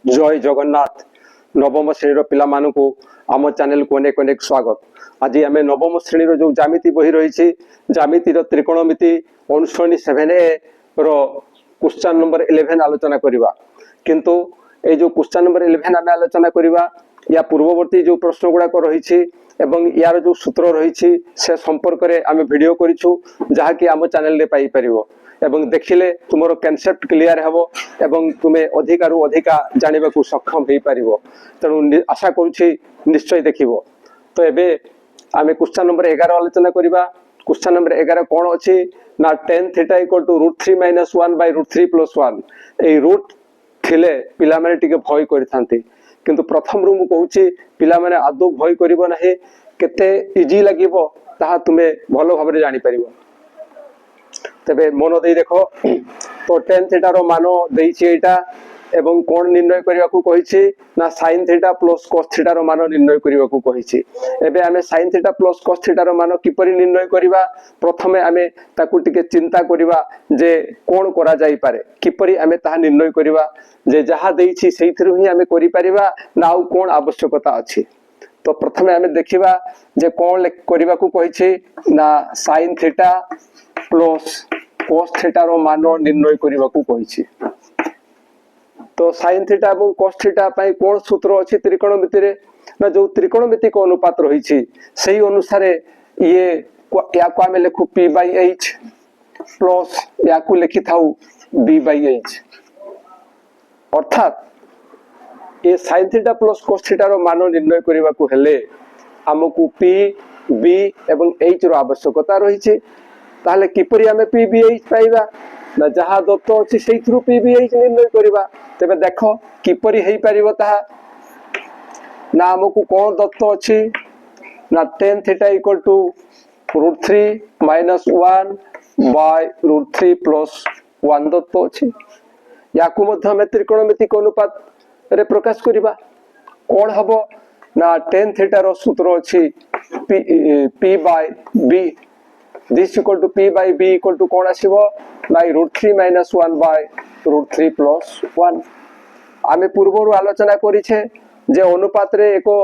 जय जगन्नाथ नवम श्रेणी पिला मानकु आम चैनल को अनेक अनेक स्वागत। आज आम नवम श्रेणी जो जामिति बही रही जामिति त्रिकोणमिति अनुश्रेणी 7A रो क्वेश्चन नंबर 11 आलोचना करवा। किंतु ए जो क्वेश्चन नंबर 11 आम आलोचना करवा या पूर्ववर्ती जो प्रश्न गुड़ाक रही एवं यार जो सूत्र रही से संपर्क में आम भिडियो करूँ जहाँकि आम चैनल पाई परिवो एवं देखिले तुमरो कॉन्सेप्ट क्लियर हेबो एवं तुमे अधिकारु अधिका जानिबा को सक्षम हे परिवो। तेणु आशा करूछि निश्चय देखिबो। तो एबे आमे क्वेश्चन नंबर 11 आलोचना करिबा। क्वेश्चन नंबर 11 कोन अछि ना tan थीटा इक्वल टू √3 - 1 / √3 + 1 ए रूट थिले पिला माने टिके भय करिथांती किंतु प्रथम रु मु कहूछि पिला माने आदौ भय करिवो नाही केते इजी लागिवो ताहा तुमे भलो भाबरे जानि परिवो। तबे मन दे देखो तो tan थीटा रो मानो देइछि एटा एवं कोण निर्णय करिवा को कहिछि ना sin theta plus cos theta रो मानो निर्णय करिवा को कहिछि। एबे हमें sin theta plus cos theta रो मानो किपरि निर्णय करिवा प्रथमे हमें ताकू टिके चिंता करिवा जे कोण करा जाई पारे किपरि हमें ताहा निर्णय करिवा जे जहा देइछि सेइथिरु ही हमें करि परिवा ना आउ कोण आवश्यकता अछि। तो प्रथमे हमें देखिबा जे कोण करिवा को कहिछि ना sin theta plus cos theta रो मानो निर्णय करिवा को कहिछि। तो sin थीटा एवं cos थीटा पई कोन सूत्र अछि त्रिकोणमिति रे ना जो त्रिकोणमिति को अनुपात रहिछि सेही अनुसार ये या को हमें लिखु p/h प्लस या को लिखि थाउ b/h अर्थात ये sin theta plus cos theta रो मानो निर्णय करिवा को हेले हमकु p b एवं h रो आवश्यकता रहिछि। ताहले किपरि हमें p/b/h पाइबा ना जहा दत्त अछि सेइथरु p/b/h निर्णय करिबा। तबे देखो किपरि हेई परिबो ताहा ना हमकु कोन दत्त अछि ना tan थीटा इक्वल टू √3 - 1 / √3 + 1 दत्त अछि। याकु मध्ये हमें त्रिकोणमिति को अनुपात रे प्रकाश करिबा कोन हबो ना tan थीटा रो सूत्र अछि p/b this equal to p/b equal to cone आसीबो by √3 - 1 / √3 + 1। आमे पूर्वरु आलोचना करिछे जे अनुपात रे एको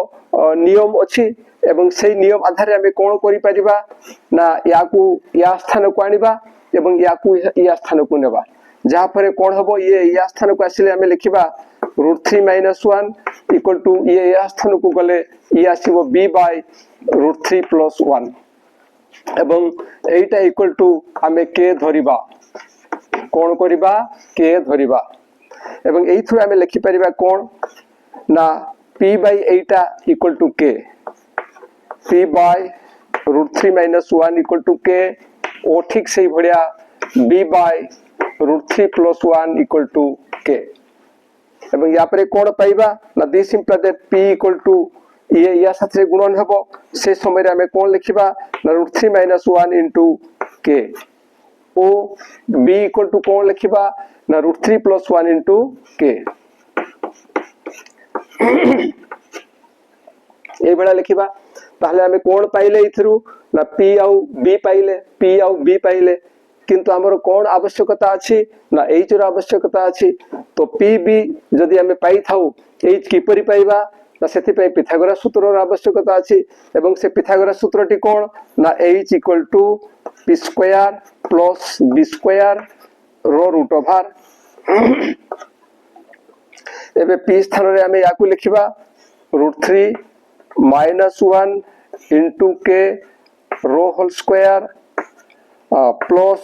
नियम अछि एवं सेही नियम आधार हमें कोन करि परिबा ना याकू या स्थान को आनिबा एवं याकू या स्थान को नेबा जहा पर कोन हबो ये या स्थान को आसिले हमें लिखिबा √3 - 1 इक्वल टू ये या स्थान को गले ये आसीबो b by √3 + 1 एवं एटा इक्वल टू हमें k धरिबा कोन करिबा k धरिबा एवं एई थ्रू हमें लिखि परिबा कोन ना p/8 equal to k p by √3 - 1 equal to k ओ ठीक सही भड़िया b by √3 + 1 equal to k एवं या पर कोन पाइबा ना this implies that p equal to ये या साथे गुणन हबो से समय रे हमें कोन लिखिबा ना √3 - 1 into k ओ b इक्वल टू कोन लिखिबा ना √3 + 1 into k ए बेला लिखिबा ताहले हमें कोन पाइले इथरु ना p आउ b पाइले किंतु हमर कोन आवश्यकता अछि ना h रो आवश्यकता अछि। तो p b जदि हमें पाई थाउ h किपरि पाइबा ना सेति पे पिथागोरस सूत्र रो आवश्यकता अछि एवं से पिथागोरस सूत्रटी कोन ना h equal to p² plus b² रो रूट ओवर एबे p स्थान रे हमें याकू लिखिबा √3 - 1 into k रो होल स्क्वायर प्लस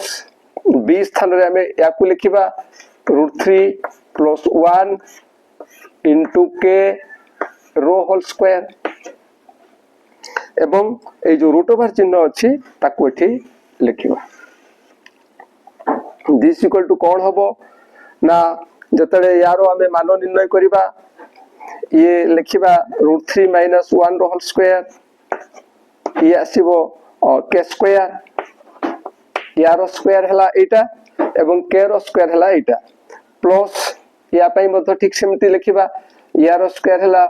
b स्थान रे हमें याकू लिखिबा √3 + 1 into k रो होल स्क्वायर एवं ए जो रूट ओवर चिन्ह अछि ताकू एठी लिखिबा। दिस इक्वल टू कोन हबो ना जतले यारो हमें मानो निर्णय करिबा ये लिखिबा √3 - 1 रो होल स्क्वायर ये आसीबो k² यारो स्क्वायर हला एटा एवं k रो स्क्वायर हला एटा प्लस या पई मधो ठीक सेमति लिखिबा यारो स्क्वायर हला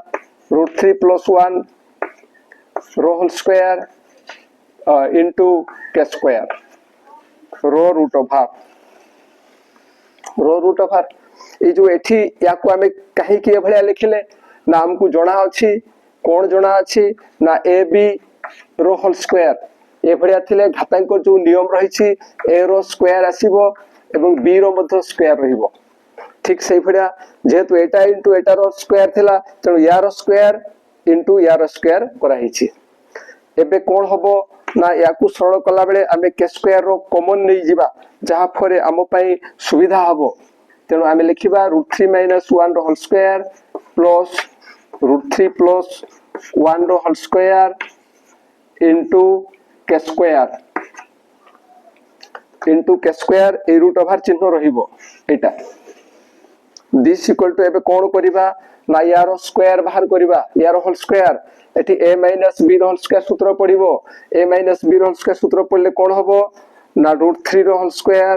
√3 + 1 रो होल स्क्वायर into k² रो रूट ओवर ये जो एठी या को हमें कहीं के भलिया लिखिले ना हमको जणा अछि कोन जणा अछि ना ए बी रो होल स्क्वायर ए भलिया थिले घातांक जो नियम रही छि ए रो स्क्वायर आसीबो एवं बी रो मध्य स्क्वायर रहिबो ठीक से भलिया जेतु एटा इनटू एटा रो स्क्वायर थिला त यार स्क्वायर इनटू यार स्क्वायर करा हिछि एबे कोन हबो ना याकू सरल कला बेले आमे के स्क्वायर रो कॉमन नै जिबा जहा फरे आम पई सुविधा हबो तेनो आमे लिखिबा √3 - 1 रो होल स्क्वायर प्लस √3 प्लस 1 रो whole square into k square ए रूट ओवर चिन्ह रहिबो एटा दिस इक्वल टू एबे कोन करिबा ना यार स्क्वायर बाहर करिबा यार होल स्क्वायर एठी a - b रो होल स्क्वायर सूत्र पडिबो a - b रो होल स्क्वायर सूत्र पडले कोन हबो ना √3 रो होल स्क्वायर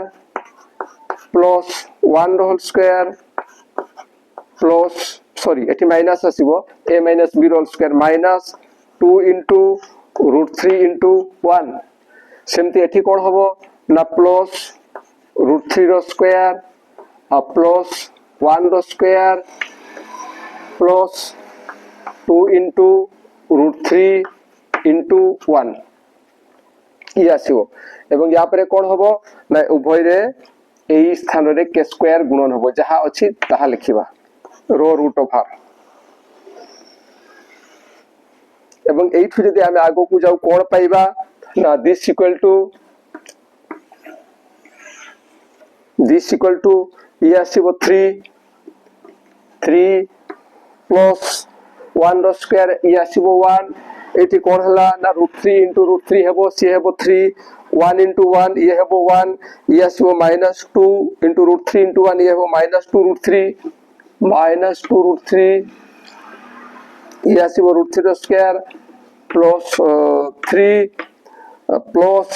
प्लस 1 रो होल स्क्वायर प्लस सॉरी एठी माइनस आसीबो a - b रो whole square minus 2 into √3 into 1 सेमती एठी कोन हबो ना प्लस √3 रो स्क्वायर आ प्लस 1 रो स्क्वायर प्लस 2 इनटू √3 इनटू 1 ये आसीबो एवं या परे कोन हबो ना उभय रे एई स्थान रे के स्क्वायर गुणन हबो जहा अछि ताहा लिखिबा रो रूट ओवर एवं एठु जदि आमे आगो को जाऊ कोन पाइबा ना दिस इक्वल टू ये आसीबो 3 प्लस 1 रो स्क्वायर ये आसीबो 1 एठी कोन हला ना √3 इनटू √3 हेबो सी हेबो 3 1 इनटू 1 ये हेबो 1 ये आसीबो -2 इनटू √3 इनटू 1 ये हेबो -2 √3 ये आसीबो √3 रो स्क्वायर प्लस 3 प्लस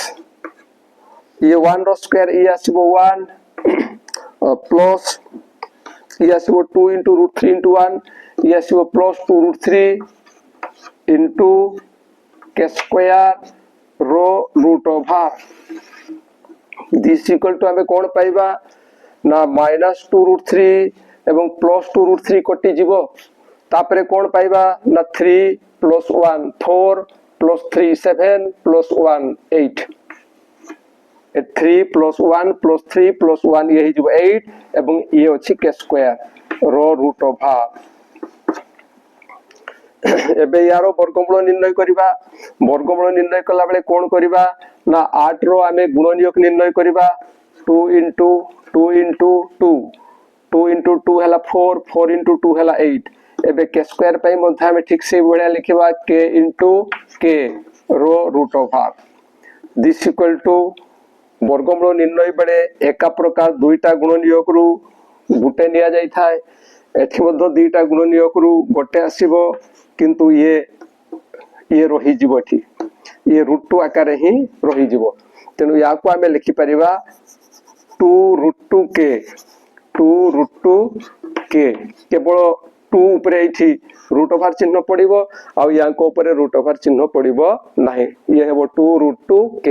ये 1 रो स्क्वायर ये आसीबो 1 प्लस ये आसीबो 2 इनटू √3 इनटू 1 ये आसीबो प्लस 2 √3 इनटू के स्क्वायर रो root over this equal to हमें कोन पाइबा ना -2 √3 एवं प्लस 2 √3 कटि जिवो तापरे कोन पाइबा ना 3 plus 1 4 plus 3 7 plus 1 8 3 plus 1 plus 3 plus 1 ये हिजो 8 एवं ये अछि के स्क्वायर रो रूट ओवर एबे यारो वर्गमूल निर्णय करिबा वर्गमूल निर्णय कला बेले कोन करिबा ना 8 रो आमे गुणनीयक निर्णय करिबा 2 इनटू 2 इनटू 2 2 इनटू 2 हला 4 4 इनटू 2 हला 8 एबे के स्क्वायर पई मध्ये आमे ठीक से बढिया लिखिबा k इनटू k रो root over this equal to वर्गमूल निर्णय बेले एका प्रकार दुईटा गुणनीयक रु गुटे निया जाई थाए एठी मध्ये दुईटा गुणनीयक रु गोटे आसीबो किंतु ये रही जीवो एठी ये √2 आकार ही रही जीवो तेनु या को हमें लिखि परिबा 2√2k केवल 2 ऊपर एठी रूट ओवर चिन्ह पड़िबो आ या को ऊपर रूट ओवर चिन्ह पड़िबो नाही ये हेबो 2√2k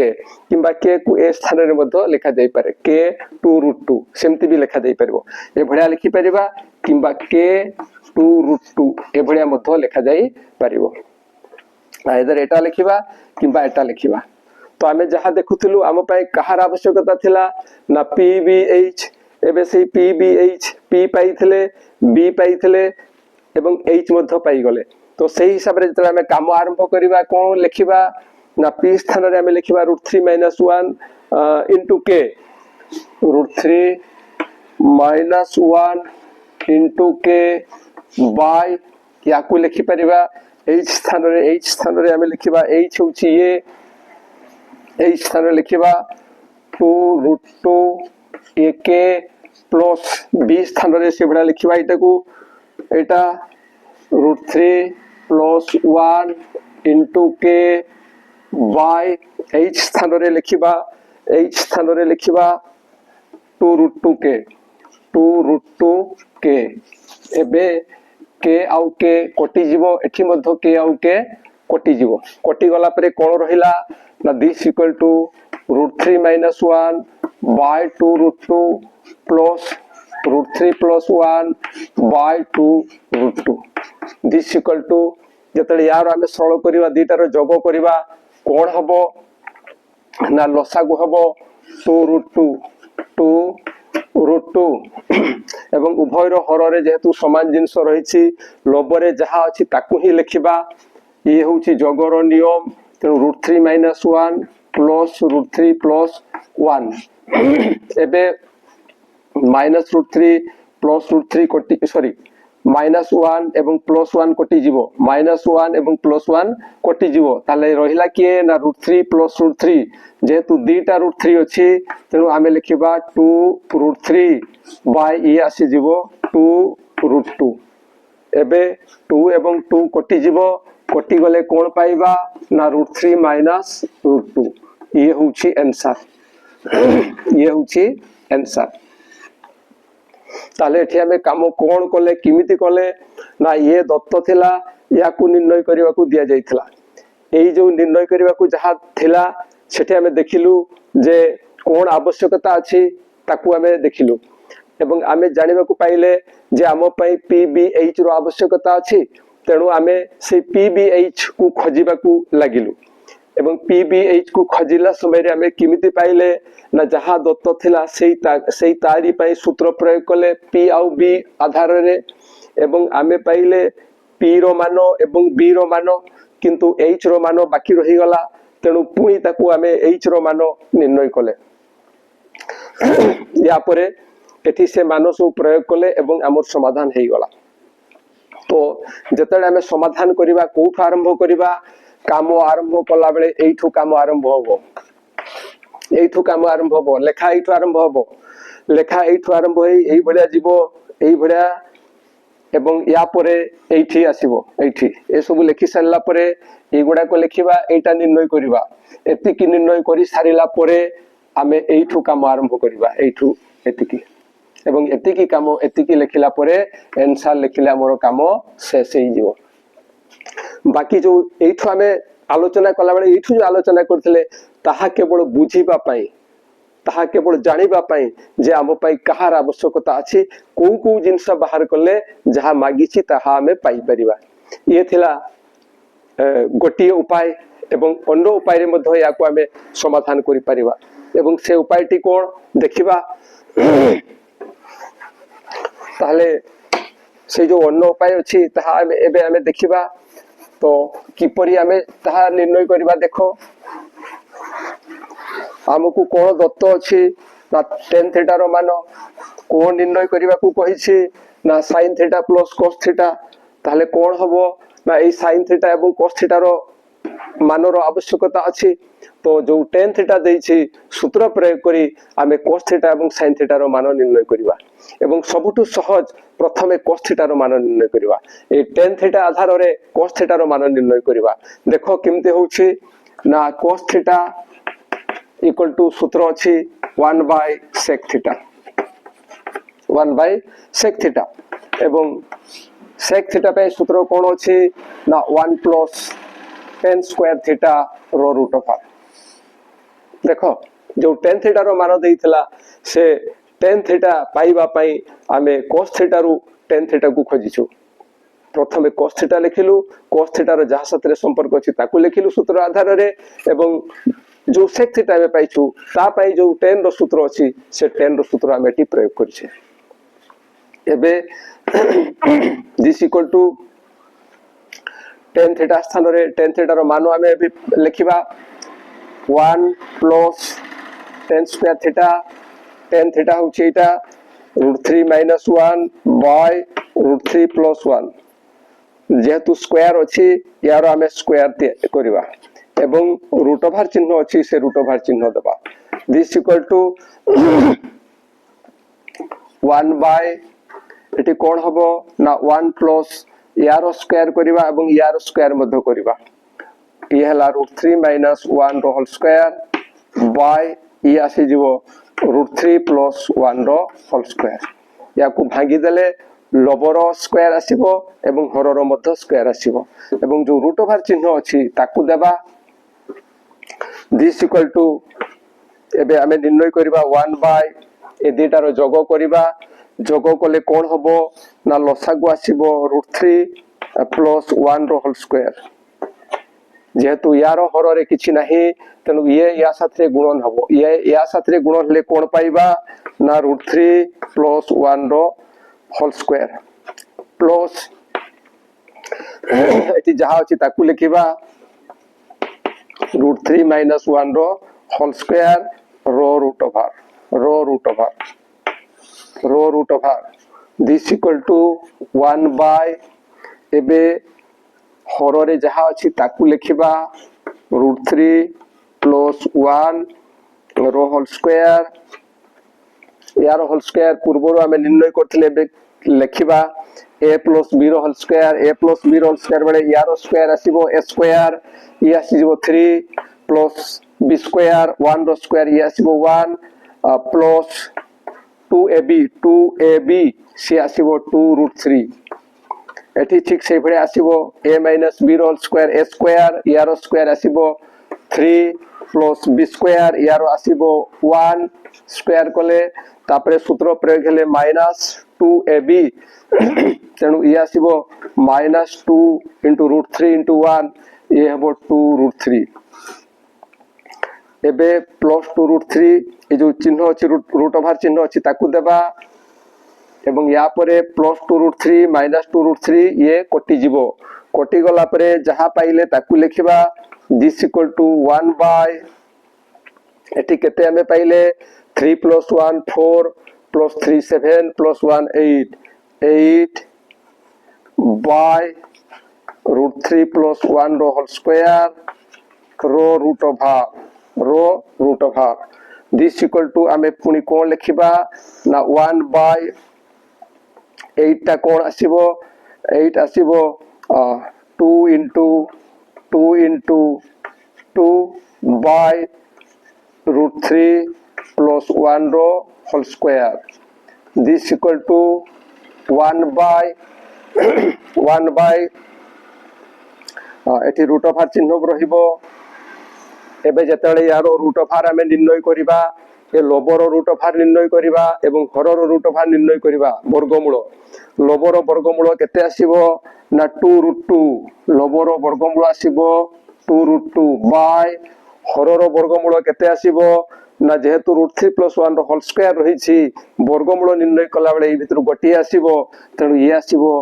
किबा k को ए स्थान रे मध्ये लिखा जाई पारे k 2√2 सेमति भी लिखा जाई परबो ए भडिया लिखि परिबा किबा k 2√2 ए भडिया मध्ये लिखा जाई परबो आइदर एटा लिखिबा किबा एटा लिखिबा तो आमे जहा देखुथिलु आम पय कहार आवश्यकता थिला ना pbh एबे से pbh p पाइथिले b पाइथिले एवं h मध्ये पाई गले तो सही हिसाब रे जतरा हमें काम आरंभ करिबा कोन लिखिबा ना p स्थान रे हमें लिखिबा √3 - 1 into k √3 - 1 into k by या को लिखि परिबा h स्थान रे हमें लिखिबा h होची ये h स्थान रे लिखिबा 2√2 ak प्लस b स्थान रे से बडा लिखिबा एटा को एटा √3 plus 1 into k by h स्थान रे लिखिबा 2√2k एबे k आउ k कटि जीवो एठी मध्ये k आउ k कटि जीवो कटि गला परे कोन रहिला ना this equal to √3 - 1 by 2√2 plus √3 + 1 by 2 √2 this equal to যেতବେଳେ यार आमे सरल करिवा दीटार जोग करिवा कोन हबो ना लसागु हबो 2 √2 एवं उभयर हर जेहेतु समान जिनस रही लबरे जहा अच्छी ताकू ही लिखिबा ये होची जोगर नियम तेणु √3 - 1 प्लस √3 + 1 एबे -√3 प्लस √3 कोटी सॉरी -1 एवं +1 कोटी जीवो -1 एवं +1 कोटी जीवो ताले रहिला किए ना √3 + √3 जेहेतु दीटा √3 अछि तेणु आमे लिखिबा 2 √3 बाय ई आसी जीवो 2 √2 एबे 2 एवं 2 कोटी जीवो कोटी गले कोन पाइबा ना √3 - √2 ये होची आंसर ये होची आंसर ताले एठी हमें काम कोन कले किमिति कले ना ये दत्त थिला याकू निर्णय करबा को दिया जाइथिला एई जो निर्णय करबा को जहा थिला सेठी हमें देखिलु जे कोन आवश्यकता अछि ताकू हमें देखिलु एवं हमें जानिबा को पाइले जे आम पई पीबीएच रो आवश्यकता अछि तेणु आमे से पीबीएच को खोजिबा को लागिलु एवं पीबीएच को खोजिला समय रे हमें किमिति पाइले ना जहा दत्त थिला सेई तारी पई सूत्र प्रयोग कले पी आउ बी आधार रे एवं आमे पाइले पी रो मानो एवं बी रो मानो किंतु एच रो मानो बाकी रही गला तेणु पुणी ताकू आमे एच रो मानो निर्णय कले या परे एठी से मानो सब प्रयोग कले एवं हमर समाधान हेई गला तो जतले आमे समाधान करिबा कोठु आरंभ करिबा काम आरंभ कला बेले एठू काम आरंभ होबो एठू काम आरंभ होबो लेखा एठू आरंभ होबो लेखा एठू आरंभ होई एई भलिया जीवो एई भलिया एवं या परे एठी आसीबो एठी ए सब लिखि सारला परे ए गुडा को लिखिबा एटा निर्णय करिबा एति कि निर्णय करि सारिला परे आमे एठू काम आरंभ करिबा एठू एति कि एवं एति कि काम एति कि लिखिला परे आंसर लिखिला मोर काम शेष हेई जीवो बाकी जो एठू आमे आलोचना कला बेले एठू जो आलोचना करथिले ताहा केवल बुझीबा पई ताहा केवल जानिबा पई जे आम पई कहार आवश्यकता अछि को को जिंस बाहर करले जहा मागिछि ताहा हमें पाई परिबा ये थिला गोटिए उपाय एवं अन्य उपाय रे मध्ये याको हमें समाधान करि परिबा एवं से उपायटी कोन देखिबा ताले से जो अन्य उपाय अछि ताहा एबे हमें देखिबा तो किपरि हमें ताहा निर्णय करिबा देखो हमकु कोन दत्त अछि ना tan थीटा रो मान कोन निर्णय करिबा को कहिछि ना sin theta plus cos theta ताले कोन हबो ना ए sin थीटा एवं cos थीटा रो मान रो आवश्यकता अछि तो जो tan थीटा देछि सूत्र प्रयोग करी आमे cos थीटा एवं sin थीटा रो मान निर्णय करिबा एवं सबुटु सहज प्रथमे cos थीटा रो मान निर्णय करिबा ए tan थीटा आधार रे cos थीटा रो मान निर्णय करिबा देखो केमते होछि ना cos थीटा इक्वल टू सूत्र अछि 1 by sec theta 1 by sec theta एवं sec थीटा पे सूत्र कोन अछि ना 1 plus tan square थीटा रो रूट ऑफ r देखो जो tan थीटा रो मान देइथिला से tan थीटा पाइबा पई आमे cos थीटा रु tan थीटा को खोजिछु प्रथमे cos थीटा लिखिलु cos थीटा रो जहा साथ रे संपर्क अछि ताकू लिखिलु सूत्र आधार रे एवं जो sec थीटा में पाइछु ता पई जो tan रो सूत्र अछि से tan रो सूत्र आमे टी प्रयोग करिछे एबे this equal to tan theta स्थान रे tan थीटा रो मान आमे भी लिखिबा 1 plus tan square theta tan theta होछि एटा √3 - 1 by √3 plus 1 जेहेतु स्क्वायर अछि यार आमे स्क्वायर करिबा एवं रूट ओवर चिन्ह अछि से रूट ओवर चिन्ह देबा दिस इक्वल टू 1 by एटी कोन हबो ना 1 plus यार स्क्वायर करिबा एवं यार स्क्वायर मध्य करिबा ये हला √3 - 1 रो होल स्क्वायर by ये आसी जीवो √3 plus 1 रो होल स्क्वायर याकू भागी देले लबर स्क्वायर आसीबो एवं हरर मध्य स्क्वायर आसीबो एवं जो रूट ओवर चिन्ह अछि ताकू देबा दिस इक्वल टू एबे हमें निर्णय करिबा 1 by ए दुटा रो जोग करिबा जोग कले कौन हम ना लसागु आसब √3 + 1 रो होल स्क्वायर जेहेतु यार हर रे किछि नाही तेनु ये या साथे गुणन हबो ये या साथे गुणन ले कोन पाइबा ना √3 + 1 रो होल स्क्वायर प्लस एटी जहा अछि ताकू लिखिबा √3 - 1 रो होल स्क्वायर रो root over this equal to 1 by एबे हर रे जहा अछि ताकू लिखिबा √3 + 1 रो होल स्क्वायर यार होल स्क्वायर पूर्व आम निर्णय करथिले लिखिबा a + b रो होल स्क्वायर a + b रो होल स्क्वायर बडे यार स्क्वायर आसीबो a स्क्वायर ये आसीबो 3 + b स्क्वायर 1 रो स्क्वायर ये आसीबो 1 प्लस 2ab सी आसीबो 2√3 एठी ठीक से भळे आसीबो a - b रो होल स्क्वायर a स्क्वायर यार स्क्वायर आसीबो 3 + b स्क्वायर यार आसीबो 1 स्क्वायर कोले तापरे सूत्र प्रयोग हेले -2ab तेणु ये आसीबो -2 * √3 * 1 ये हबो 2√3 एबे +2√3 ए जो चिन्ह अछि रूट ओवर चिन्ह अछि ताकू देबा एवं या परे +2√3 -2√3 ये कटि जिवो कटि गला परे जहा पाइले ताकू लिखिबा दिस इक्वल टू 1 बाय एटी केते हमें पाइले 3 + 1 4 + 3 7 + 1 8 बाय √3 + 1 रो होल स्क्वायर रो root over this equal to हमें पुनी कोन लिखिबा ना 1 बाय 8 टा कोन आसीबो 8 आसीबो 2 * 2 बाय √3 + 1 रो whole square this equal to 1 by एठी रूट ओवर चिन्ह रहिबो एबे जतले यारो रूट ओवर हमें निर्णय करिबा ए लोबर रूट ओवर निर्णय करिबा एवं हरर रूट ओवर निर्णय करिबा वर्गमूल लोबर वर्गमूल केते आसीबो ना 2√2 लोबर वर्गमूल आसीबो 2√2 बाय हरर वर्गमूल केते आसीबो ना जेहेतु √3 + 1 रो होल स्क्वायर रहिछि वर्गमूल निर्णय कला बेले ए भितर गोटी आसीबो तेणु ये आसीबो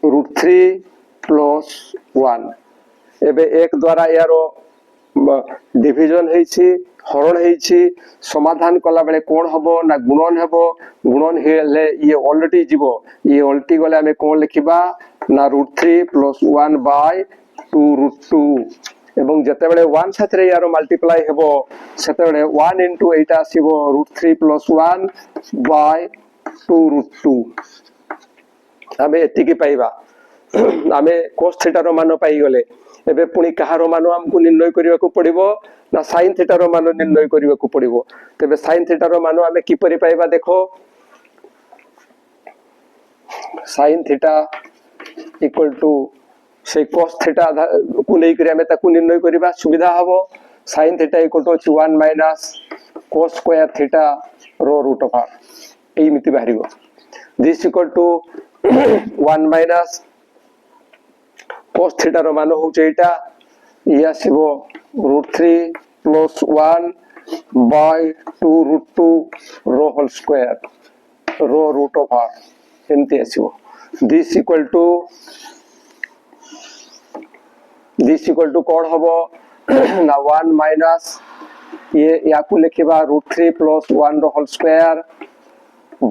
√3 + 1 एबे एक द्वारा यारो डिविजन हेछि हरण हेछि समाधान कला बेले कोन हबो ना गुणन हेले ये ऑलरेडी जीवो ये ऑलरेडी गले हमें कोन लिखिबा ना √3 + 1 बाय 2√2 एवं जते बेले 1 साथरे यारो मल्टीप्लाई हेबो सेते बेले 1 * एटा आसीबो √3 + 1 बाय 2√2 हमें एति की पाइबा हमें cos थीटा रो मान पाई गले एबे पुनी कहार मान हमकु निर्णय करिवा को पड़िबो ना sin थीटा रो मान निर्णय करिवा को पड़िबो तबे sin थीटा रो मान हमें की परि पाइबा देखो sin थीटा इक्वल टू से cos थीटा को नै करी हमें ताकू निर्णय करिवा सुविधा हबो sin theta equal to 1 - cos square theta रो रूट ओवर एई मिति बाहरिबो this equal to 1 - cos theta रो मान हो जेटा ये आसीबो √3 + 1 बाय 2√2 रो होल स्क्वायर रो रूट ओवर एंती आसीबो दिस इक्वल टू कोन हबो ना 1 - ये याकू लिखिबा √3 + 1 रो होल स्क्वायर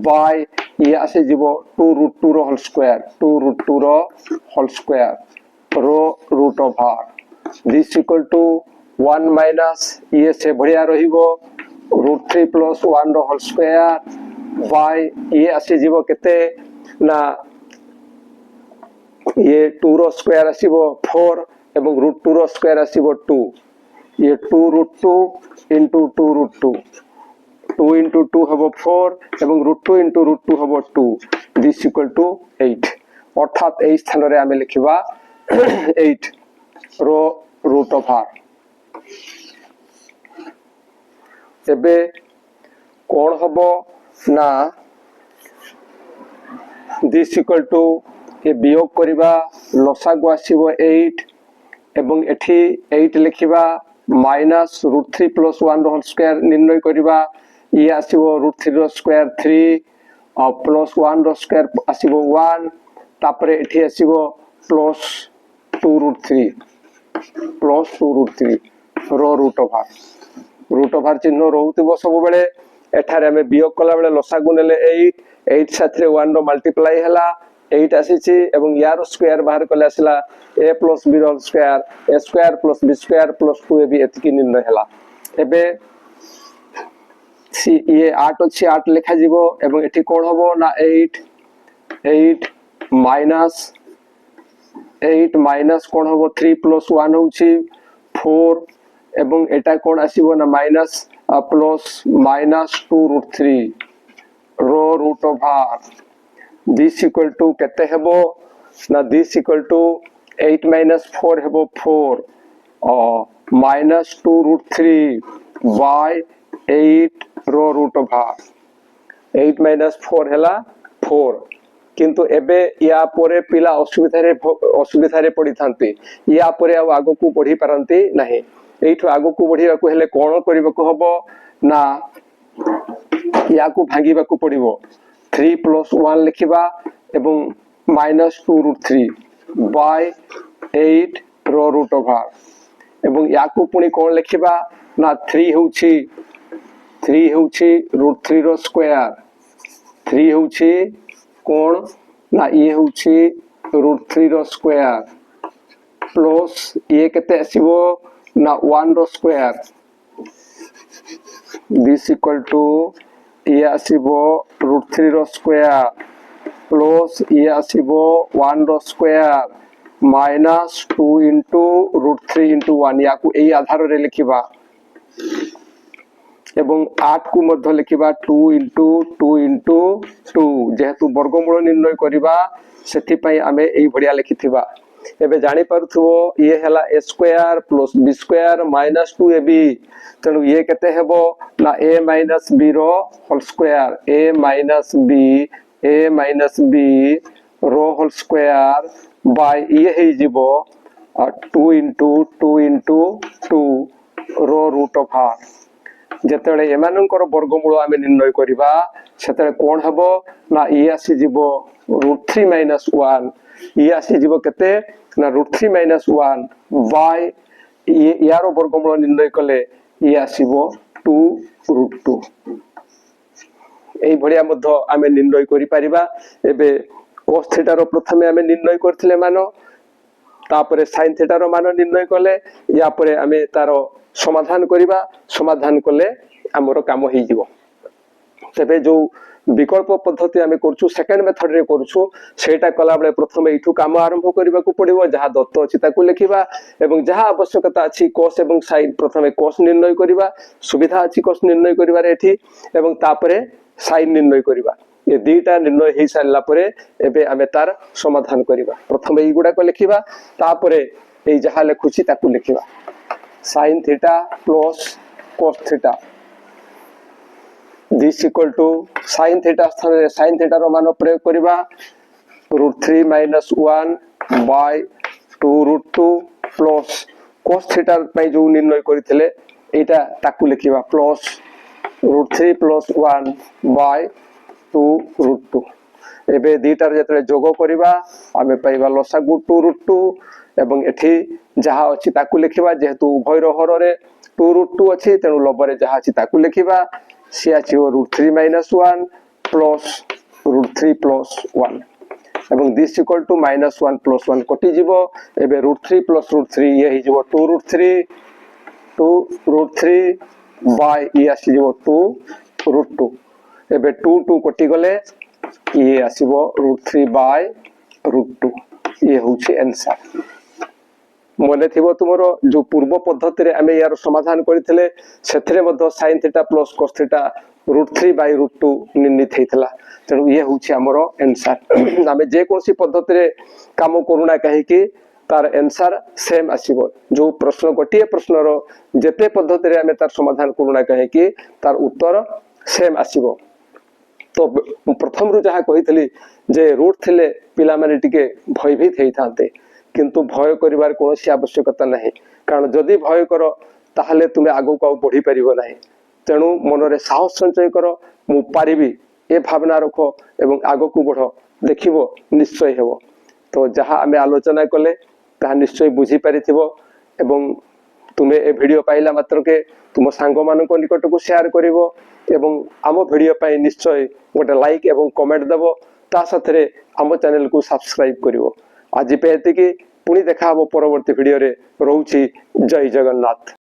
बाय ये आसे जीवो 2√2 रो होल स्क्वायर रो root over this equal to 1 - ये से बढ़िया रहिबो √3 + 1 रो होल स्क्वायर बाय ये आसे जीवो केते ना ये 2 रो स्क्वायर आसीबो 4 एवं √2 रो स्क्वायर आसीबो 2 ये 2√2 * 2√2 2 * 2 हबो 4 एवं √2 * √2 हबो 2 दिस इक्वल टू 8 अर्थात ए स्थान रे हमें लिखिबा 8 रो रूट ओवर एबे कोन हबो ना दिस इक्वल टू ये वियोग करबा लसागु आसीबो 8 एवं एठी 8 लिखिबा माइनस √3 प्लस 1 रो होल स्क्वायर निर्णय करबा ये आसीबो √3 रो स्क्वायर 3 और प्लस 1 रो स्क्वायर आसीबो 1 तापरे एठी आसीबो प्लस 2√3 रो रूट ओवर चिन्ह रहउतिबो सब बेले एठारे हमें वियोग कला बेले लसागु नेले 8 साथरे 1 रो मल्टीप्लाई हला 8 आसीची एवं यार स्क्वायर बाहर कले आसला a प्लस b रो square a square plus b square plus 2ab एतिकी निर्णय हला एबे सी ये 8 अछि 8 लिखा जीवो एवं एठी कोन होबो ना 8 माइनस कोन होबो 3 प्लस 1 होछि 4 एवं एटा कोन आसीबो ना माइनस प्लस -2√3 रो root over this equal to केते हेबो ना दिस इक्वल टू 8 - 4 हेबो 4 और -2√3 बाय 8 रो रूट ओवर 8 - 4 हैला 4 किंतु एबे या परे पिला असुविधा रे पड़ी थांती या परे आ आगो को बढ़ी पारंती नाही एठो आगो को बढ़िया को हेले कोन करबा को हबो ना या को भांगीबा को पड़िबो 3 प्लस 1 लिखिबा एवं -2√3 बाय 8 रो रूट ओवर एवं या को पुनी कोन लिखिबा ना 3 होउछि √3 रो स्क्वायर 3 होउछि कोन ना ये होउछि √3 रो स्क्वायर प्लस ये केते आसीबो ना 1 रो स्क्वायर दिस इक्वल टू ये आसीबो √3 रो स्क्वायर प्लस ये आसीबो 1 रो स्क्वायर -2 इंटू √3 इंटू 1 या को एई आधार रे लिखिबा एवं 8 को मध्य लिखिबा 2 इंटू 2 जेहेतु वर्गमूल निर्णय करिबा सेति पई आमे एई भडिया लिखिथिबा एबे जानि परथुओ ये हला a square plus b square -2ab तनु ये केते हेबो ना a - b रो होल स्क्वायर a - b रो होल स्क्वायर बाय ये हे जिवो 2 इंटू 2 रो रूट ओवर जेतेले एमानकर वर्गमूल आमे निर्णय करिबा सेतेले कोन हेबो ना ये आसी जिवो √3 - 1 ये आसी जीव केते ना √3 - 1 बाय ये यारो वर्गमूल निर्णय कले ये आसीबो 2√2 एई भडिया मध्य आमे निर्णय करि परिबा एबे cos थीटा रो प्रथमे आमे निर्णय करथिले मानो तापरे sin थीटा रो मान निर्णय कले या परे आमे तारो समाधान करिबा समाधान कले हमरो काम होई जीवो तबे जो विकल्प पद्धति आमे करछु सेकंड मेथड रे करछु सेटा कला बेले प्रथमे इठु काम आरंभ करबा को पड़िबो जहा दत्त अछि ताकू लिखिबा एवं जहा आवश्यकता अछि cos एवं sin प्रथमे cos निर्णय करिबा सुविधा अछि cos निर्णय करिबा रे एठी एवं तापरे sin निर्णय करिबा ये दीटा निर्णय हे सारला परे एबे आमे तार समाधान करिबा प्रथमे ई गुडा को लिखिबा तापरे ए जहा लेखुछि ताकू लिखिबा sin theta plus cos theta this equal to sin theta स्थान रे sin थीटा रो मान प्रयोग करिबा √3 - 1 बाय 2√2 प्लस cos थीटा पई जो निर्णय करिथिले एटा ताकू लिखिबा प्लस √3 + 1 बाय 2√2 एबे दीटार जेतले जोग करिबा आमे पाइबा लसागु 2√2 एवं एठी जहा अछि ताकू लिखिबा जेहेतु उभय रो हर रे 2√2 अछि तेनु लबरे जहा अछि ताकू लिखिबा सी अछि √3 - 1 प्लस √3 + 1 एवं दिस इक्वल टू -1 + 1 कटि जीवो एबे √3 + √3 ये हि जीवो 2√3 बाय ये आसी जीवो 2√2 एबे 2 कटि गले ये आसीबो √3 बाय √2 ये होछि आंसर मने थिबो तुमरो जो पूर्व पद्धति रे आमे यार समाधान करिथिले सेथरे मध्य sin theta plus cos theta √3 by √2 निर्णित हेतला तेनु ये होछि हमरो आंसर आमे जे कोनसी पद्धति रे काम करूना कहि कि तार आंसर सेम आसीबो जो प्रश्न गोटिए प्रश्न रो जेते पद्धति रे आमे तार समाधान करूना कहि कि तार उत्तर सेम आसीबो तो प्रथम रु जहाँ कही जे रूट थिले पिला माने टिके भयभीत होइथांते किंतु भय करिवार कोनोसी आवश्यकता नहीं कारण जदि भय कर ताहले तुमे आगो को बढ़ी परिबो नाही तेणु मनरे साहस संचय कर मु पारिबी ए भावना रखो एवं आगो को बढ़ो देखिबो निश्चय हेबो तो जहाँ आमे आलोचना कले ता निश्चय बुझी पारिथिबो एवं तुमे ए वीडियो पाइला मात्र के तुम सांग मान निकट को शेयर करिवो एवं आम वीडियो पाई निश्चय गोटे लाइक एवं कमेंट देवो ता साथरे आम चैनल को सब्सक्राइब करिवो आज पे एतिकी पुणी देखा हबो परवर्ती वीडियो रे रहउची जय जगन्नाथ।